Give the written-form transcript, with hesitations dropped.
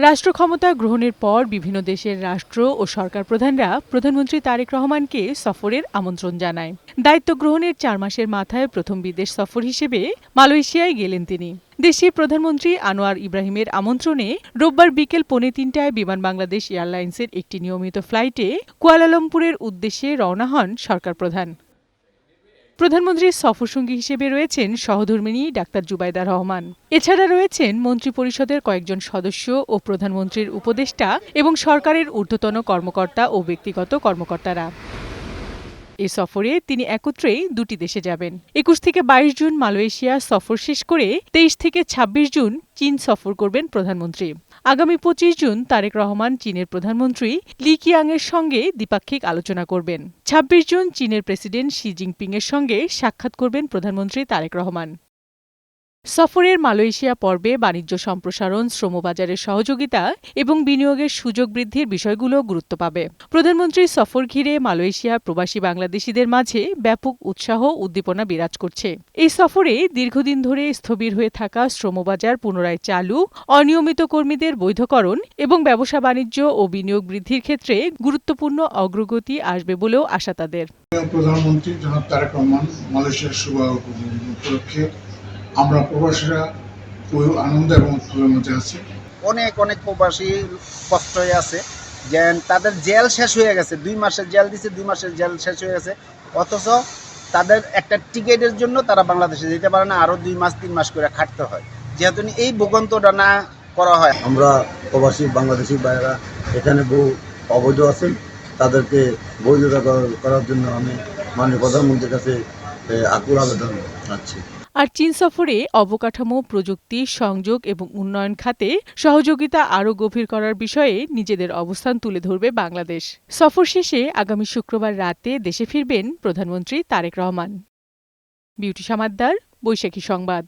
রাষ্ট্র ক্ষমতা গ্রহণের পর বিভিন্ন দেশের রাষ্ট্র ও সরকার প্রধানরা প্রধানমন্ত্রী তারেক রহমানকে সফরের আমন্ত্রণ জানায়। দায়িত্ব গ্রহণের ৪ মাসের মাথায় প্রথম বিদেশ সফর হিসেবে মালয়েশিয়ায় গেলেন তিনি। দেশটির প্রধানমন্ত্রী আনোয়ার ইব্রাহিমের আমন্ত্রণে রোববার বিকেল ৩:৩০টায় বিমান বাংলাদেশ এয়ারলাইন্সের একটি নিয়মিত ফ্লাইটে কুয়ালালামপুরের উদ্দেশ্যে রওনা হন সরকার প্রধান। প্রধানমন্ত্রীর সফরসঙ্গী হিসেবে রয়েছেন সহধর্মিণী ডাক্তার জুবাইদা রহমান। এছাড়া রয়েছেন মন্ত্রিপরিষদের কয়েকজন সদস্য ও প্রধানমন্ত্রীর উপদেষ্টা এবং সরকারের ঊর্ধ্বতন কর্মকর্তা ও ব্যক্তিগত কর্মকর্তারা। এ সফরে তিনি একত্রেই দুটি দেশে যাবেন। ২১ থেকে ২২ জুন মালয়েশিয়া সফর শেষ করে ২৩ থেকে ২৬ জুন চীন সফর করবেন প্রধানমন্ত্রী। আগামী ২৫ জুন তারেক রহমান চীনের প্রধানমন্ত্রী লি কিয়াংয়ের সঙ্গে দ্বিপাক্ষিক আলোচনা করবেন। ২৬ জুন চীনের প্রেসিডেন্ট শি জিনপিংয়ের সঙ্গে সাক্ষাৎ করবেন প্রধানমন্ত্রী তারেক রহমান। সফরের মালয়েশিয়া পর্বে বাণিজ্য সম্প্রসারণ, শ্রমবাজারের সহযোগিতা এবং বিনিয়োগের সুযোগ বৃদ্ধির বিষয়গুলো গুরুত্ব পাবে। প্রধানমন্ত্রীর সফর ঘিরে মালয়েশিয়া প্রবাসী বাংলাদেশিদের মাঝে ব্যাপক উৎসাহ উদ্দীপনা বিরাজ করছে। এই সফরে দীর্ঘদিন ধরে স্থবির হয়ে থাকা শ্রমবাজার পুনরায় চালু, অনিয়মিত কর্মীদের বৈধকরণ এবং ব্যবসা বাণিজ্য ও বিনিয়োগ বৃদ্ধির ক্ষেত্রে গুরুত্বপূর্ণ অগ্রগতি আসবে বলেও আশা তাদের। প্রধানমন্ত্রী জনাব তারেক রহমান মালয়েশিয়ার শুভ উপলক্ষে আমরা প্রবাসীরা আনন্দ এবং উৎসবের মধ্যে আছি। অনেক প্রবাসী কষ্ট হয়ে আছে, যে তাদের জেল শেষ হয়ে গেছে, ২ মাসের জেল দিচ্ছে, ২ মাসের জেল শেষ হয়ে গেছে, অথচ তাদের একটা টিকিটের জন্য তারা বাংলাদেশে যেতে পারে না, আরও ২ মাস ৩ মাস করে খাটতে হয়। যেহেতু এই ভোগান্তটা না করা হয়, আমরা প্রবাসী বাংলাদেশি ভাইয়েরা এখানে বহু অবৈধ আছেন, তাদেরকে বৈধতা করার জন্য আমি মাননীয় প্রধানমন্ত্রীর কাছে আকুল আবেদন জানাচ্ছি। আর চীন সফরে অবকাঠামো, প্রযুক্তি, সংযোগ এবং উন্নয়ন খাতে সহযোগিতা আরও গভীর করার বিষয়ে নিজেদের অবস্থান তুলে ধরবে বাংলাদেশ। সফর শেষে আগামী শুক্রবার রাতে দেশে ফিরবেন প্রধানমন্ত্রী তারেক রহমান। বিউটি সামাদ্দার, বৈশাখী সংবাদ।